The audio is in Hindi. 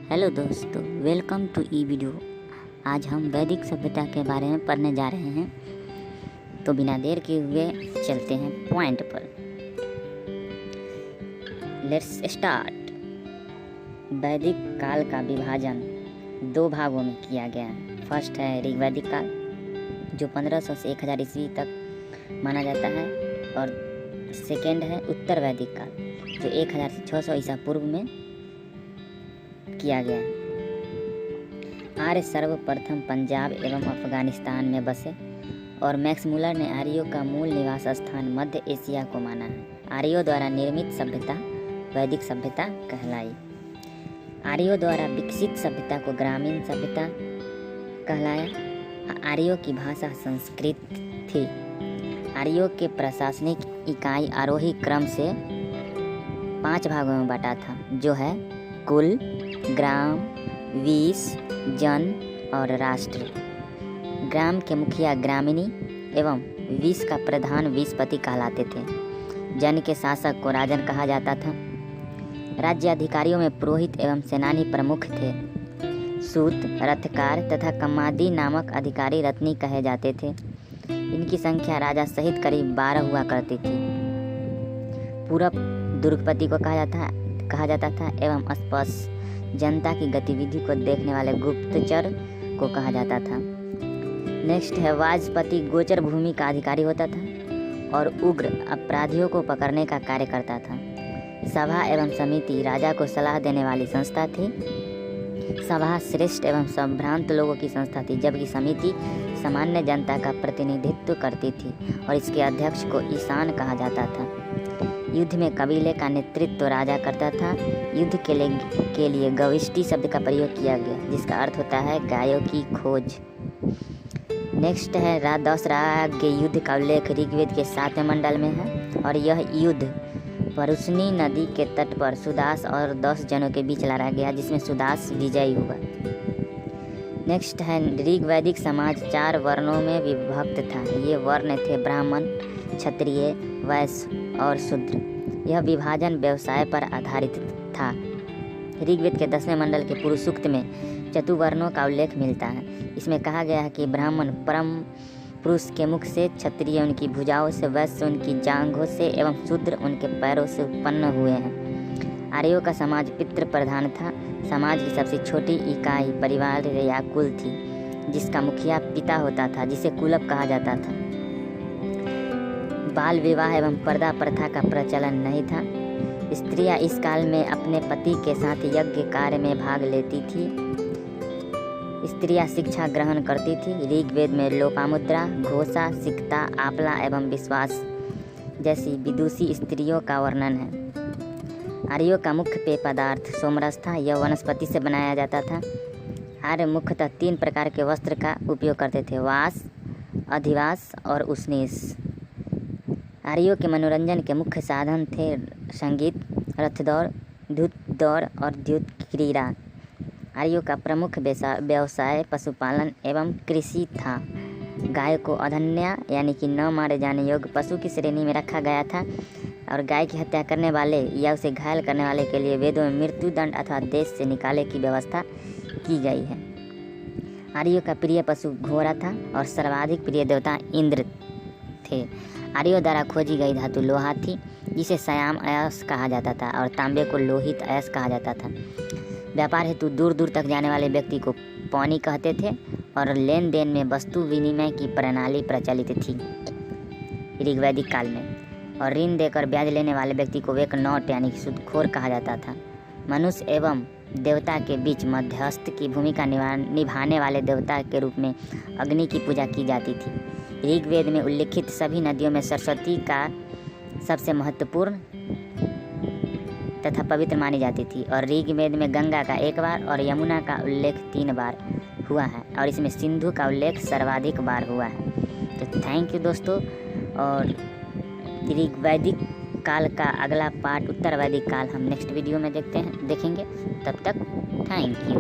हेलो दोस्तों, वेलकम टू ई वीडियो। आज हम वैदिक सभ्यता के बारे में पढ़ने जा रहे हैं, तो बिना देर किए हुए चलते हैं पॉइंट पर। Let's start. वैदिक काल का विभाजन दो भागों में किया गया है। फर्स्ट है ऋग्वैदिक काल, जो 1500 से 1000 ईस्वी तक माना जाता है, और सेकेंड है उत्तर वैदिक काल, जो 1000 से 600 ईसा पूर्व में किया गया है। आर्य सर्वप्रथम पंजाब एवं अफगानिस्तान में बसे, और मैक्स मुलर ने आर्यों का मूल निवास स्थान मध्य एशिया को माना है। आर्यों द्वारा निर्मित सभ्यता वैदिक सभ्यता कहलाई। आर्यों द्वारा विकसित सभ्यता को ग्रामीण सभ्यता कहलाया। आर्यों की भाषा संस्कृत थी। आर्यों के प्रशासनिक इकाई आरोही क्रम से 5 भागों में बटा था, जो है कुल, ग्राम, वीस, जन और राष्ट्र। ग्राम के मुखिया ग्रामिणी एवं वीस का प्रधान वीसपति कहलाते थे। जन के शासक को राजन कहा जाता था। राज्य अधिकारियों में पुरोहित एवं सेनानी प्रमुख थे। सूत, रथकार तथा कम्मादी नामक अधिकारी रत्नी कहे जाते थे। इनकी संख्या राजा सहित करीब 12 हुआ करती थी। पूरब दुर्गपति को कहा जाता था एवं स्पष्ट जनता की गतिविधि को देखने वाले गुप्तचर को कहा जाता था। नेक्स्ट है वाजपति, गोचर भूमि का अधिकारी होता था और उग्र अपराधियों को पकड़ने का कार्य करता था। सभा एवं समिति राजा को सलाह देने वाली संस्था थी। सभा श्रेष्ठ एवं संभ्रांत लोगों की संस्था थी, जबकि समिति सामान्य जनता का प्रतिनिधित्व करती थी और इसके अध्यक्ष को ईशान कहा जाता था। युद्ध में कबीले का नेतृत्व राजा करता था। युद्ध के लिए गविष्टि शब्द का प्रयोग किया गया, जिसका अर्थ होता है गायों की खोज। नेक्स्ट है 10 राग युद्ध का उल्लेख ऋग्वेद के 7वें मंडल में है, और यह युद्ध परुष्णी नदी के तट पर सुदास और 10 जनों के बीच लड़ा गया, जिसमें सुदास विजयी हुआ। नेक्स्ट है ऋग्वैदिक समाज 4 वर्णों में विभक्त था। ये वर्ण थे ब्राह्मण, क्षत्रिय, वैश्य और शूद्र। यह विभाजन व्यवसाय पर आधारित था। ऋग्वेद के 10वें मंडल के पुरुष सूक्त में चतुर्वर्णों का उल्लेख मिलता है। इसमें कहा गया है कि ब्राह्मण परम पुरुष के मुख से, क्षत्रिय उनकी भुजाओं से, वैश्य उनकी जांघों से एवं शूद्र उनके पैरों से उत्पन्न हुए हैं। आर्यों का समाज पितृ प्रधान था। समाज की सबसे छोटी इकाई परिवार या कुल थी, जिसका मुखिया पिता होता था, जिसे कुलप कहा जाता था। बाल विवाह एवं पर्दा प्रथा का प्रचलन नहीं था। स्त्रियां इस काल में अपने पति के साथ यज्ञ कार्य में भाग लेती थी। स्त्रियां शिक्षा ग्रहण करती थी। ऋग्वेद में लोपामुद्रा, घोषा, सिकता, आपला एवं विश्वास जैसी विदुषी स्त्रियों का वर्णन है। आर्यों का मुख्य पेय पदार्थ सोमरस था। यह वनस्पति से बनाया जाता था। आर्य मुख्यतः 3 प्रकार के वस्त्र का उपयोग करते थे: वास, अधिवास और उष्णीष। आर्यों के मनोरंजन के मुख्य साधन थे संगीत, रथ दौड़, द्युत दौड़ और द्युत क्रीड़ा। आर्यों का प्रमुख व्यवसाय पशुपालन एवं कृषि था। गाय को अधन्या यानी कि न मारे जाने योग्य पशु की श्रेणी में रखा गया था, और गाय की हत्या करने वाले या उसे घायल करने वाले के लिए वेदों में मृत्युदंड अथवा देश से निकाले की व्यवस्था की गई है। आर्यों का प्रिय पशु घोड़ा था और सर्वाधिक प्रिय देवता इंद्र थे। आर्यों द्वारा खोजी गई धातु लोहा थी, जिसे श्याम अयस कहा जाता था, और तांबे को लोहित अयस कहा जाता था। व्यापार हेतु दूर दूर तक जाने वाले व्यक्ति को पौनी कहते थे, और लेन देन में वस्तु विनिमय की प्रणाली प्रचलित थी ऋग्वैदिक काल में। और ऋण देकर ब्याज लेने वाले व्यक्ति को एक नौट यानी कि सूदखोर कहा जाता था। मनुष्य एवं देवता के बीच मध्यस्थ की भूमिका निभाने वाले देवता के रूप में अग्नि की पूजा की जाती थी। ऋग्वेद में उल्लिखित सभी नदियों में सरस्वती का सबसे महत्वपूर्ण तथा पवित्र मानी जाती थी, और ऋग्वेद में गंगा का 1 बार और यमुना का उल्लेख 3 बार हुआ है, और इसमें सिंधु का उल्लेख सर्वाधिक बार हुआ है। तो थैंक यू दोस्तों, और ऋग्वैदिक काल का अगला पार्ट उत्तर वैदिक काल हम नेक्स्ट वीडियो में देखेंगे। तब तक थैंक यू।